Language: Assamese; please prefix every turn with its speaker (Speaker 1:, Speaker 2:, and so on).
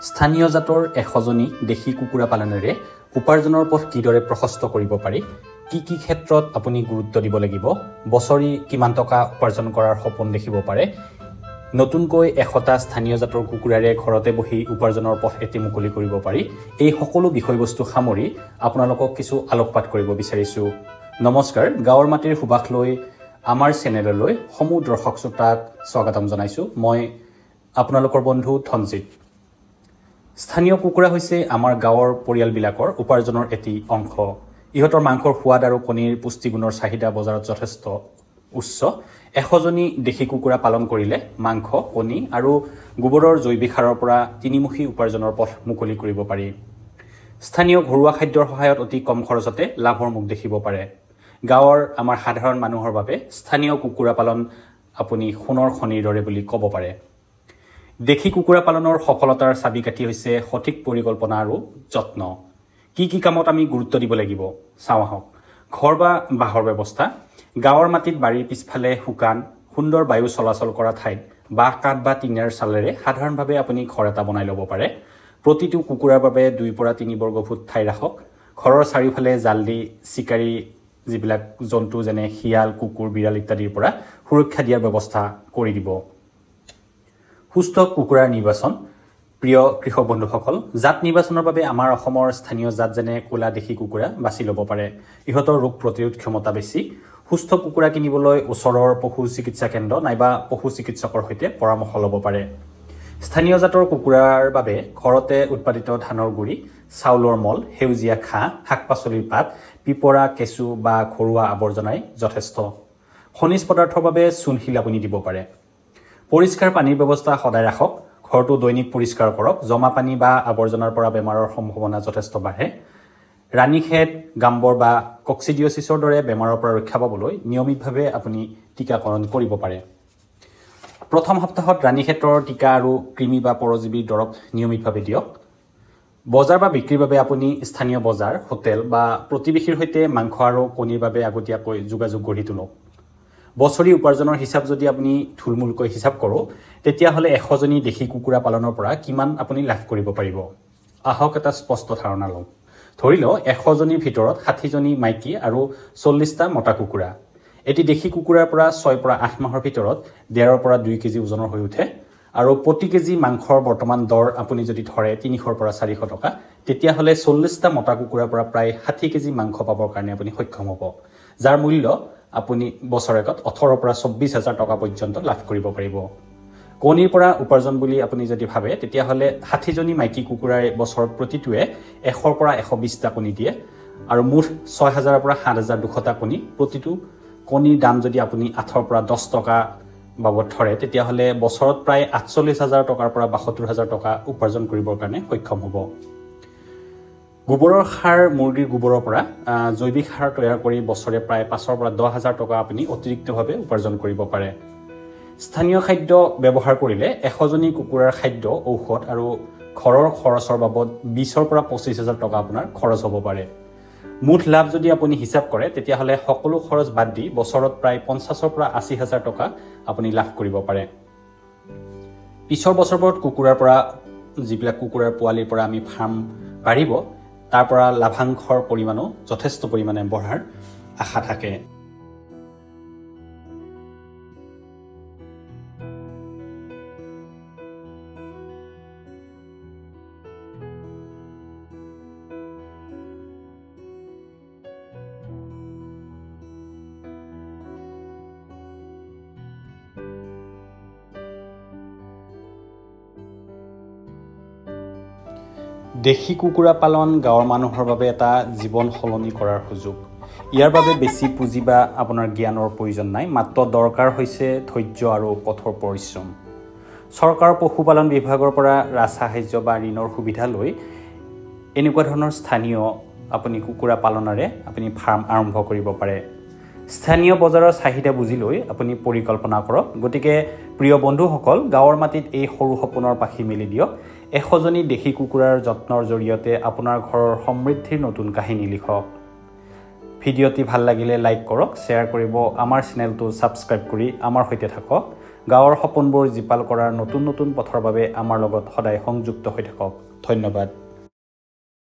Speaker 1: স্থানীয় জাতৰ 100জনী দেশী কুকুৰা পালনেৰে উপাৰ্জনৰ পথ কিদৰে প্ৰশস্ত কৰিব পাৰি, কি ক্ষেত্ৰত আপুনি গুৰুত্ব দিব লাগিব, বছৰি কিমান টকা উপাৰ্জন কৰাৰ সপোন দেখিব পাৰে, নতুনকৈ 100টা স্থানীয় জাতৰ কুকুৰাৰে ঘৰতে বহি উপাৰ্জনৰ পথ এটি মুকলি কৰিব পাৰি, এই সকলো বিষয়বস্তু সামৰি আপোনালোকক কিছু আলোকপাত কৰিব বিচাৰিছো। নমস্কাৰ, গাঁৱৰ মাটিৰ সুবাস লৈ আমাৰ চেনেললৈ সমূহ দৰ্শক শ্ৰোতাক স্বাগতম জনাইছো। মই আপোনালোকৰ বন্ধু ধনজিত। স্থানীয় কুকুৰা হৈছে আমাৰ গাঁৱৰ পৰিয়ালবিলাকৰ উপাৰ্জনৰ এটি অংশ। ইহঁতৰ মাংসৰ সোৱাদ আৰু কণীৰ পুষ্টিগুণৰ চাহিদা বজাৰত যথেষ্ট উচ্চ। 100জনী দেশী কুকুৰা পালন কৰিলে মাংস, কণী আৰু গোবৰৰ জৈৱিক সাৰৰ পৰা তিনিমুখী উপাৰ্জনৰ পথ মুকলি কৰিব পাৰি। স্থানীয় ঘৰুৱা খাদ্যৰ সহায়ত অতি কম খৰচতে লাভৰ মুখ দেখিব পাৰে। গাঁৱৰ আমাৰ সাধাৰণ মানুহৰ বাবে স্থানীয় কুকুৰা পালন আপুনি সোণৰ খনিৰ দৰে বুলি ক'ব পাৰে। দেশী কুকুৰা পালনৰ সফলতাৰ চাবিকাঠি হৈছে সঠিক পৰিকল্পনা আৰু যত্ন। কি কামত আমি গুৰুত্ব দিব লাগিব চাওঁ আহক। ঘৰ বা বাঁহৰ ব্যৱস্থা। গাঁৱৰ মাটিত বাৰীৰ পিছফালে শুকান সুন্দৰ বায়ু চলাচল কৰা ঠাইত বাঁহ, কাঠ বা টিঙৰ চালেৰে সাধাৰণভাৱে আপুনি ঘৰ এটা বনাই ল'ব পাৰে। প্ৰতিটো কুকুৰাৰ বাবে 2 পৰা 3 বৰ্গ ফুট ঠাই ৰাখক। ঘৰৰ চাৰিওফালে জাল দি চিকাৰী যিবিলাক জন্তু যেনে শিয়াল, কুকুৰ, বিড়াল ইত্যাদিৰ পৰা সুৰক্ষা দিয়াৰ ব্যৱস্থা কৰি দিব। সুস্থ কুকুৰাৰ নিৰ্বাচন। প্ৰিয় কৃষক বন্ধুসকল, জাত নিৰ্বাচনৰ বাবে আমাৰ অসমৰ স্থানীয় জাত যেনে ক'লা দেশী কুকুৰা বাছি ল'ব পাৰে। ইহঁতৰ ৰোগ প্ৰতিৰোধ ক্ষমতা বেছি। সুস্থ কুকুৰা কিনিবলৈ ওচৰৰ পশু চিকিৎসা কেন্দ্ৰ নাইবা পশু চিকিৎসকৰ সৈতে পৰামৰ্শ ল'ব পাৰে। স্থানীয় জাতৰ কুকুৰাৰ বাবে ঘৰতে উৎপাদিত ধানৰ গুড়ি, চাউলৰ মল, সেউজীয়া ঘাঁহ, শাক-পাচলিৰ পাত, পিপৰা, কেঁচু বা ঘৰুৱা আৱৰ্জনাই যথেষ্ট। খনিজ পদাৰ্থৰ বাবে চূণশিল আপুনি দিব পাৰে। পৰিষ্কাৰ পানীৰ ব্যৱস্থা সদায় ৰাখক। ঘৰটো দৈনিক পৰিষ্কাৰ কৰক। জমা পানী বা আৱৰ্জনাৰ পৰা বেমাৰৰ সম্ভাৱনা যথেষ্ট বাঢ়ে। ৰাণীখেত, গাম্বৰ বা কক্সিডিঅচিছৰ দৰে বেমাৰৰ পৰা ৰক্ষা পাবলৈ নিয়মিতভাৱে আপুনি টীকাকৰণ কৰিব পাৰে। প্ৰথম সপ্তাহত ৰাণীখেতৰ টীকা আৰু কৃমি বা পৰজীৱীৰ দৰৱ নিয়মিতভাৱে দিয়ক। বজাৰ বা বিক্ৰীৰ বাবে আপুনি স্থানীয় বজাৰ, হোটেল বা প্ৰতিবেশীৰ সৈতে মাংস আৰু কণীৰ বাবে আগতীয়াকৈ যোগাযোগ গঢ়ি তোলক। বছৰি উপাৰ্জনৰ হিচাপ যদি আপুনি থুলমূলকৈ হিচাপ কৰোঁ, তেতিয়াহ'লে 100জনী দেশী কুকুৰা পালনৰ পৰা কিমান আপুনি লাভ কৰিব পাৰিব। আহক এটা স্পষ্ট ধাৰণা লওঁ। ধৰি লওঁ 100জনীৰ ভিতৰত 60জনী মাইকী আৰু 40টা মতা কুকুৰা। এটি দেশী কুকুৰাৰ পৰা 6 পৰা 8 মাহৰ ভিতৰত 1.5 পৰা 2 কেজি ওজনৰ হৈ উঠে আৰু প্ৰতি কেজি মাংসৰ বৰ্তমান দৰ আপুনি যদি ধৰে 300 পৰা 400 টকা, তেতিয়াহ'লে 40টা মতা কুকুৰাৰ পৰা প্ৰায় 60 কেজি মাংস পাবৰ কাৰণে আপুনি সক্ষম হ'ব, যাৰ মূল্য আপুনি বছৰেকত 18 পৰা 24,000 টকা পৰ্যন্ত লাভ কৰিব পাৰিব। কণীৰ পৰা উপাৰ্জন বুলি আপুনি যদি ভাবে, তেতিয়াহ'লে 60জনী মাইকী কুকুৰাই বছৰত প্ৰতিটোৱে 100 পৰা 120টা কণী দিয়ে আৰু মুঠ 6,000 পৰা 7,200টা কণী। প্ৰতিটো কণীৰ দাম যদি আপুনি 8 পৰা 10 টকা বাবদ ধৰে, তেতিয়াহ'লে বছৰত প্ৰায় 48,000 টকাৰ পৰা 72,000 টকা উপাৰ্জন কৰিবৰ কাৰণে সক্ষম হ'ব। গোবৰৰ সাৰ, মুৰ্গীৰ গোবৰৰ পৰা জৈৱিক সাৰ তৈয়াৰ কৰি বছৰে প্ৰায় 5 পৰা 10,000 টকা আপুনি অতিৰিক্তভাৱে উপাৰ্জন কৰিব পাৰে। স্থানীয় খাদ্য ব্যৱহাৰ কৰিলে 100জনী কুকুৰাৰ খাদ্য, ঔষধ আৰু ঘৰৰ খৰচৰ বাবদ 20 পৰা 25,000 টকা আপোনাৰ খৰচ হ'ব পাৰে। মুঠ লাভ যদি আপুনি হিচাপ কৰে, তেতিয়াহ'লে সকলো খৰচ বাদ দি বছৰত প্ৰায় 50 পৰা 80,000 টকা আপুনি লাভ কৰিব পাৰে। পিছৰ বছৰবোৰত কুকুৰাৰ পৰা যিবিলাক কুকুৰাৰ পোৱালিৰ পৰা আমি ফাৰ্ম বাঢ়িব, তাৰ পৰা লাভাংশৰ পৰিমাণো যথেষ্ট পৰিমাণে বঢ়াৰ আশা থাকে। দেশী কুকুৰা পালন গাঁৱৰ মানুহৰ বাবে এটা জীৱন সলনি কৰাৰ সুযোগ। ইয়াৰ বাবে বেছি পুঁজি বা আপোনাৰ জ্ঞানৰ প্ৰয়োজন নাই, মাত্ৰ দৰকাৰ হৈছে ধৈৰ্য আৰু কঠোৰ পৰিশ্ৰম। চৰকাৰৰ পশুপালন বিভাগৰ পৰা ৰাজসাহায্য বা ঋণৰ সুবিধা লৈ এনেকুৱা ধৰণৰ স্থানীয় আপুনি কুকুৰা পালনেৰে আপুনি ফাৰ্ম আৰম্ভ কৰিব পাৰে। স্থানীয় বজাৰৰ চাহিদা বুজি লৈ আপুনি পৰিকল্পনা কৰক। গতিকে প্ৰিয় বন্ধুসকল, গাঁৱৰ মাটিত এই সৰু সপোনৰ পাখি মেলি দিয়ক। 100জনী দেশী কুকুৰাৰ যত্নৰ জৰিয়তে আপোনাৰ ঘৰৰ সমৃদ্ধিৰ নতুন কাহিনী লিখক। ভিডিঅ'টি ভাল লাগিলে লাইক কৰক, শ্বেয়াৰ কৰিব, আমাৰ চেনেলটো ছাবস্ক্ৰাইব কৰি আমাৰ সৈতে থাকক। গাঁৱৰ সপোনবোৰ জীপাল কৰাৰ নতুন নতুন পথৰ বাবে আমাৰ লগত সদায় সংযুক্ত হৈ থাকক। ধন্যবাদ।